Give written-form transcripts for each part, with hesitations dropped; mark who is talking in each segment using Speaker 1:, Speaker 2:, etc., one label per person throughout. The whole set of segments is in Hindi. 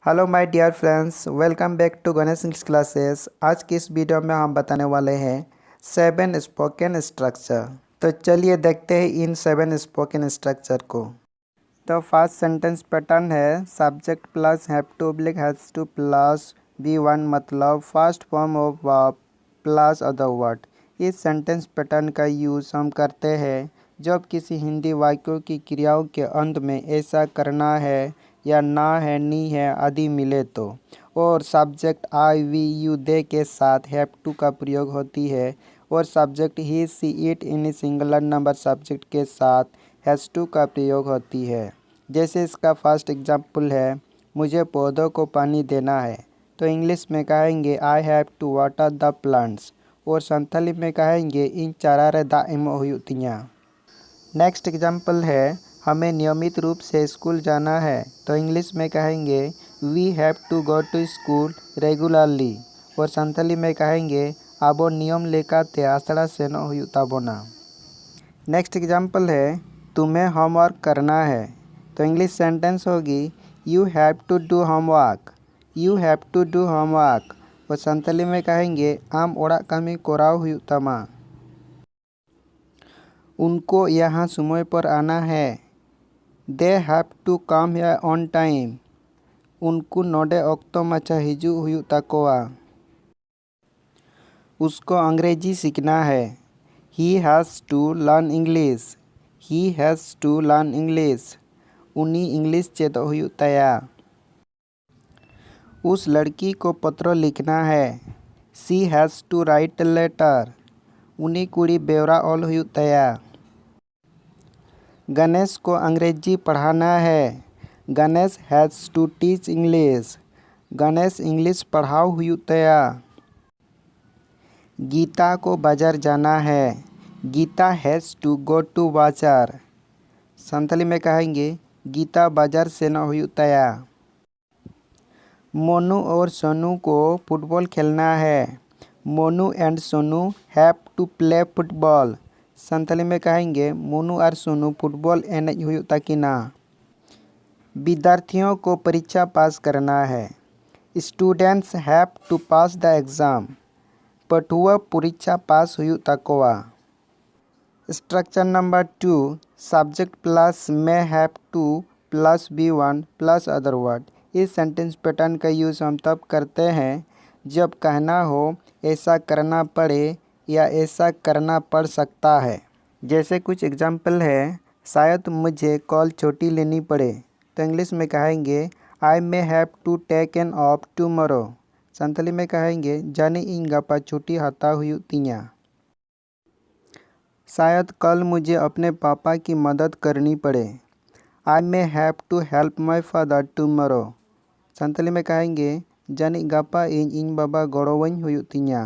Speaker 1: Hello my dear friends, welcome back to Ganesh English classes. आज की इस वीडियो में हम बताने वाले हैं 7 स्पोकन स्ट्रक्चर। तो चलिए देखते हैं इन 7 स्पोकन स्ट्रक्चर को। तो फर्स्ट सेंटेंस पैटर्न है subject plus have to oblique has to plus V1 मतलब first form of verb plus other word. इस सेंटेंस पैटर्न का यूज़ हम करते हैं जब किसी हिंदी वाक्यों की क्रियाओं के अंत में ऐसा करना है या ना है, नी है आदि मिले तो, और subject I we you they के साथ हैव टू का प्रयोग होती है, और subject he she it in singular number subject के साथ हैज़ टू का प्रयोग होती है। जैसे इसका फर्स्ट एग्जाम्पल है मुझे पौधों को पानी देना है, तो इंग्लिश में कहेंगे I have to water the plants, और संथाली में कहेंगे इन चारारे दा एमो हुयुतियाँ। नेक्स्ट एग्जाम्पल है हमें नियमित रूप से स्कूल जाना है, तो इंग्लिश में कहेंगे we have to go to school regularly, और संथाली में कहेंगे आबो नियम लेकाते आसड़ा सेनो हुयुग ताबोना। नेक्स्ट एग्जाम्पल है तुम्हें होमवर्क करना है, तो इंग्लिश सेंटेंस होगी you have to do homework, you have to do homework, और संथाली में कहेंगे आम ओड़ाग कामी कोराव हुयुग तामा। उनको यहाँ समय पर आना है, they have to come here on time, उनको नोडे ऑक्तो माछा हिजू हुयुग ताकोआ। उसको अंग्रेजी सीखना है, he has to learn English, he has to learn English, उनी इंग्लिश चेद हुयुग ताया। उस लड़की को पत्र लिखना है, she has to write a letter, उनी कुड़ी बेवरा ऑल हुयुग ताया। गणेश को अंग्रेजी पढ़ाना है, Ganesh has to teach English, Ganesh English पढ़ाओ हुयुग ताया। गीता को बाजार जाना है, Gita has to go to bazaar, Santhali में कहेंगे गीता बाजार से न हुयुग ताया। मोनू और सोनू को फुटबॉल खेलना है, Monu and Sonu have to play football, Santhali में कहेंगे मोनू और सोनू फुटबॉल एनज हुयुग ताकिना। विद्यार्थियों को परीक्षा पास करना है, students have to pass the exam, पठुआ परीक्षा पास हुयुग ताकोआ। स्ट्रक्चर नंबर 2 सब्जेक्ट प्लस में have to plus V1 plus other word. इस सेंटेंस पैटर्न का यूज़ हम तब करते हैं जब कहना हो ऐसा करना पड़े या ऐसा करना पड़ सकता है। जैसे कुछ एग्जाम्पल है शायद मुझे कॉल छुट्टी लेनी पड़े, तो इंग्लिश में कहेंगे I may have to take an off tomorrow, Santali में कहेंगे जानी इन गपा छुट्टी हता हुयुग तिया। शायद कल मुझे अपने पापा की मदद करनी पड़े, I may have to help my father tomorrow, Santali में कहेंगे जानी गपा इन बाबा गड़ोवኝ हुयुग तिया।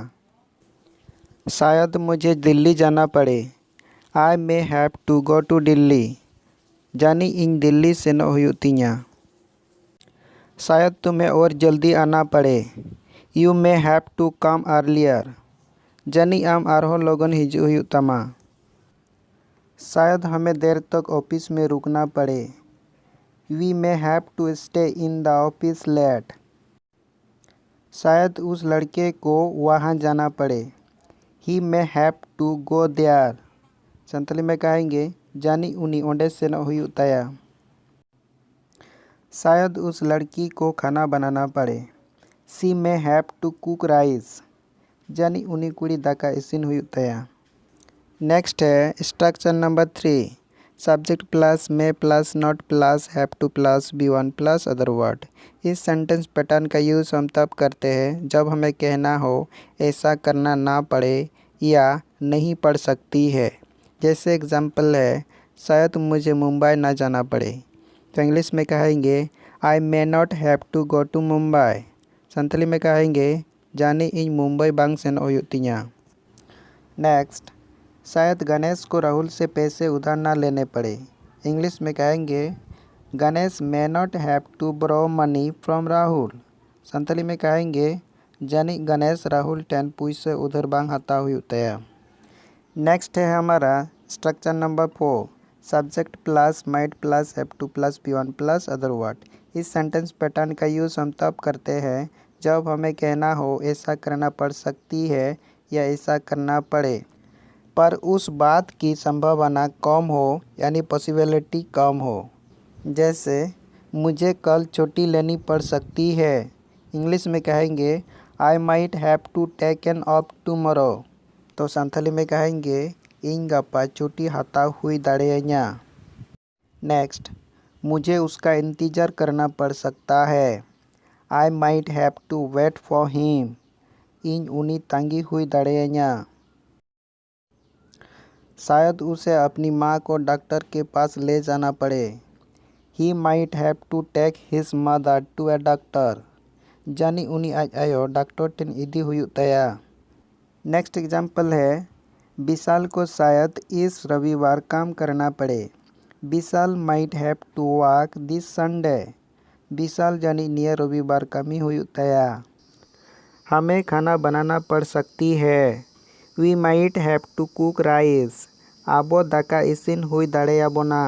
Speaker 1: शायद मुझे दिल्ली जाना पड़े, I may have to go to Delhi, जानी इन दिल्ली सेनो हुयुग तिया। शायद तुम्हें और जल्दी आना पड़े, you may have to come earlier, जानी आम आरहो लोगन हिजू हुयुग तामा। शायद हमें देर तक ऑफिस में रुकना पड़े, we may have to stay in the office late. शायद उस लड़के को वहाँ जाना पड़े, he may have to go there, Santali में कहेंगे जानी उनी ओंडे से न हुयुग ताया। शायद उस लड़की को खाना बनाना पड़े, she may have to cook rice, जानी उनी कुड़ी दाका इसिन हुयुग ताया। नेक्स्ट है स्ट्रक्चर नंबर 3 सब्जेक्ट प्लस में plus not plus have to plus V1 plus other word. इस सेंटेंस पैटर्न का यूज़ हम तब करते हैं जब हमें कहना हो ऐसा करना ना पड़े या नहीं पड़ सकती है। जैसे एग्जाम्पल है शायद मुझे मुंबई ना जाना पड़े, तो इंग्लिश में कहेंगे I may not have to go to Mumbai, Santali में कहेंगे जानी इन मुंबई बांग सेन हुयुग तिया। नेक्स्ट शायद गणेश को राहुल से पैसे उधार ना लेने पड़े, इंग्लिश में कहेंगे Ganesh may not have to borrow money from Rahul, Santhali में कहेंगे जानी गणेश राहुल 10 पैसे उधार बांग हता हुयुग ताया। नेक्स्ट है हमारा structure number 4 subject plus might plus have to plus V1 plus other word. इस सेंटेंस पैटर्न का यूज़ हम तब करते हैं जब हमें कहना हो ऐसा करना पड़ सकती है या ऐसा करना पड़े, पर उस बात की संभावना कम हो, यानी पॉसिबिलिटी कम हो। जैसे मुझे कल छुट्टी लेनी पड़ सकती है। इंग्लिश में कहेंगे I might have to take an off tomorrow. तो संथाली में कहेंगे इन गापा छुट्टी हाताव हुई दाड़ेयाñा। नेक्स्ट, मुझे उसका इंतज़ार करना पड़ सकता है। I might have to wait for him. इन उनी तांगी हुई दाड़ेयाñा। शायद उसे अपनी माँ को डॉक्टर के पास ले जाना पड़े। He might have to take his mother to a doctor. जानी उनी आज आयो डॉक्टर टेन इदी हुई तया। नेक्स्ट एग्जाम्पल है विशाल को शायद इस रविवार काम करना पड़े। Vishal might have to work this Sunday. Vishal जानी निया रविवार कमी हुई तया। हमें खाना बनाना पड़ सकती है। We might have to cook rice. आबो दाका इसिन हुई दाड़ेयाबोना।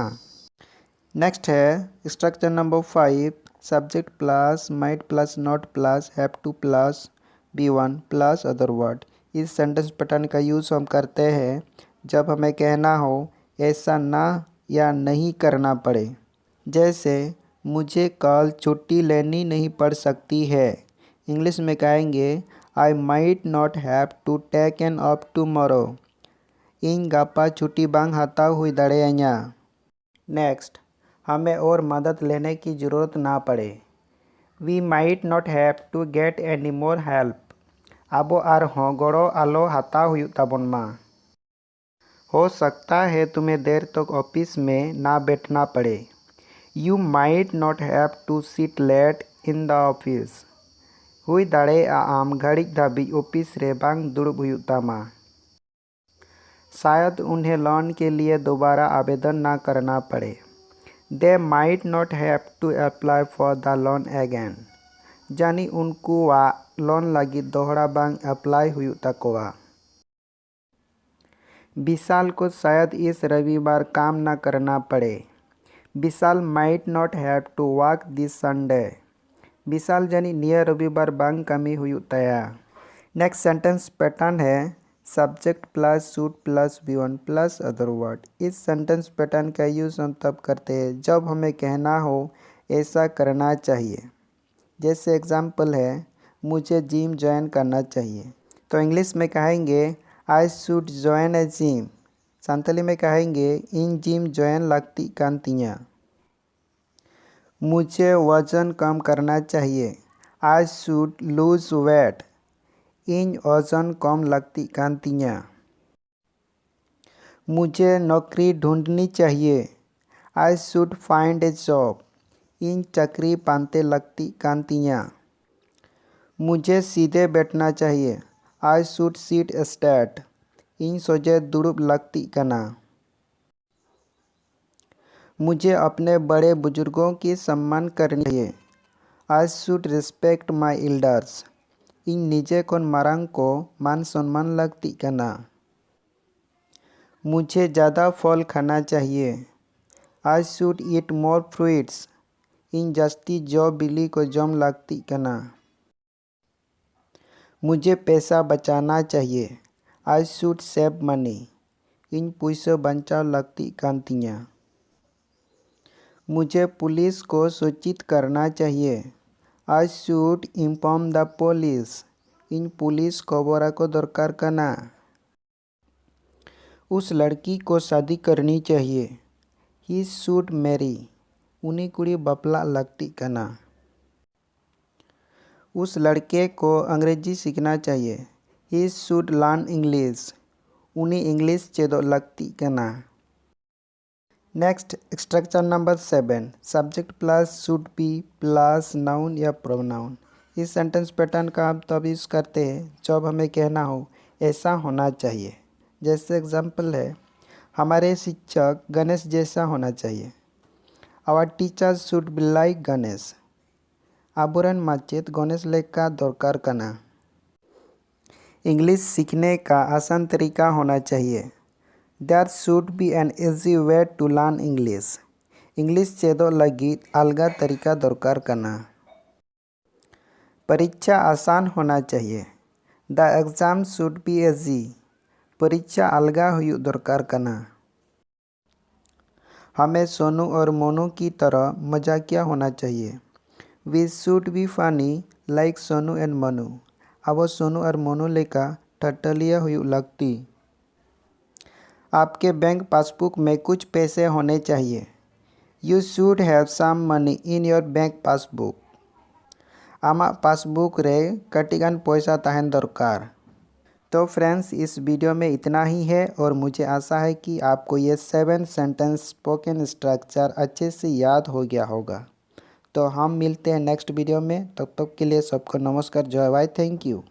Speaker 1: नेक्स्ट है structure number 5, subject plus might plus not plus have to plus B1 plus other word. इस सेंटेंस पैटर्न का यूज़ हम करते हैं जब हमें कहना हो ऐसा ना या नहीं करना पड़े। जैसे मुझे कल छुट्टी लेनी नहीं पड़ सकती है। इंग्लिश में कहेंगे I might not have to take an off tomorrow. इन गापा छुट्टी बांग हाताव हुई दाड़ेयाñा। नेक्स्ट, हमें और मदद लेने की ज़रूरत ना पड़े। We might not have to get any more help. आबो आर हों गड़ो आलो हाताव हुई ताबोन मा। हो सकता है तुम्हें देर तक ऑफिस में ना बैठना पड़े। You might not have to sit late in the office. हुई दाड़ेया आम घड़ी धाबी ऑफिस रे बांग दुड़ुब हुई तामा। शायद उन्हें लोन के लिए दोबारा आवेदन ना करना पड़े। They might not have to apply for the loan again. जानी उनको लोन लगी दोहरा बांग अप्लाई हुई तकोवा। विशाल को शायद इस रविवार काम ना करना पड़े। Vishal might not have to work this Sunday. Vishal जानी निया रविवार बांग कमी हुई तया। नेक्स्ट सेंटेंस पैटर्न है subject plus should plus B1 plus other word. इस सेंटेंस पैटर्न का यूज़ हम तब करते हैं जब हमें कहना हो ऐसा करना चाहिए। जैसे एग्जाम्पल है मुझे जिम ज्वाइन करना चाहिए। तो इंग्लिश में कहेंगे I should join A gym. Santhali में कहेंगे इन जिम ज्वाइन लगती कांतियाँ। मुझे वज़न कम करना चाहिए। I should lose weight. इन वज़न कम लगती कांतियाँ। मुझे नौकरी ढूंढनी चाहिए। I should find a job. इन चक्री पानते लगती कांतियाँ। मुझे सीधे बैठना चाहिए। I should sit straight. इन सोजे दुड़ुब लगती कना। मुझे अपने बड़े बुजुर्गों की सम्मान करनी चाहिए। I should respect my elders. इन निजे कोन मारांग को मान सम्मान लगती कना। मुझे ज़्यादा फल खाना चाहिए। I should eat more fruits. इन जस्ती जो बिली को जम लगती कना। मुझे पैसा बचाना चाहिए। I should save money. इन पैसों बचाव लगती कांतियाँ। मुझे पुलिस को सूचित करना चाहिए। I should inform the police. In police खबरा को दरकार कना। उस लड़की को शादी करनी चाहिए। He should Mary. उन्हीं कुड़ी बपला लगती कना। उस लड़के को अंग्रेजी सीखना चाहिए। He should learn English. उन्हीं इंग्लिश चेदो लगती कना। Next structure number 7, subject plus should be plus noun या प्रोनाउन। इस सेंटेंस पैटर्न का हम तब यूज़ करते हैं जब हमें कहना हो ऐसा होना चाहिए। जैसे एग्जाम्पल है हमारे शिक्षक गणेश जैसा होना चाहिए। Our teachers should be like Ganesh. आबोरन माचेत गणेश लेका दरकार कना। इंग्लिश सीखने का आसान तरीका होना चाहिए। There should be an easy way to learn English. English चेदो लगी अलगा तरीका दरकार कना। परीक्षा आसान होना चाहिए। The exam should be easy. परीक्षा अलगा हुई दरकार कना। हमें सोनू और मोनू की तरह मजाकिया होना चाहिए। We should be funny like Sonu and Monu. अब सोनू और मोनू लेका ठटलिया हुई लगती। आपके बैंक पासबुक में कुछ पैसे होने चाहिए। You should have some money in your bank passbook. आमा पासबुक रे कटिगन पैसा तहन दरकार। तो फ्रेंड्स, इस वीडियो में इतना ही है और मुझे आशा है कि आपको ये 7 सेंटेंस स्पोकन स्ट्रक्चर अच्छे से याद हो गया होगा। तो हम मिलते हैं नेक्स्ट वीडियो में। तब तक के लिए सबको नमस्कार, जय भाई, थैंक यू।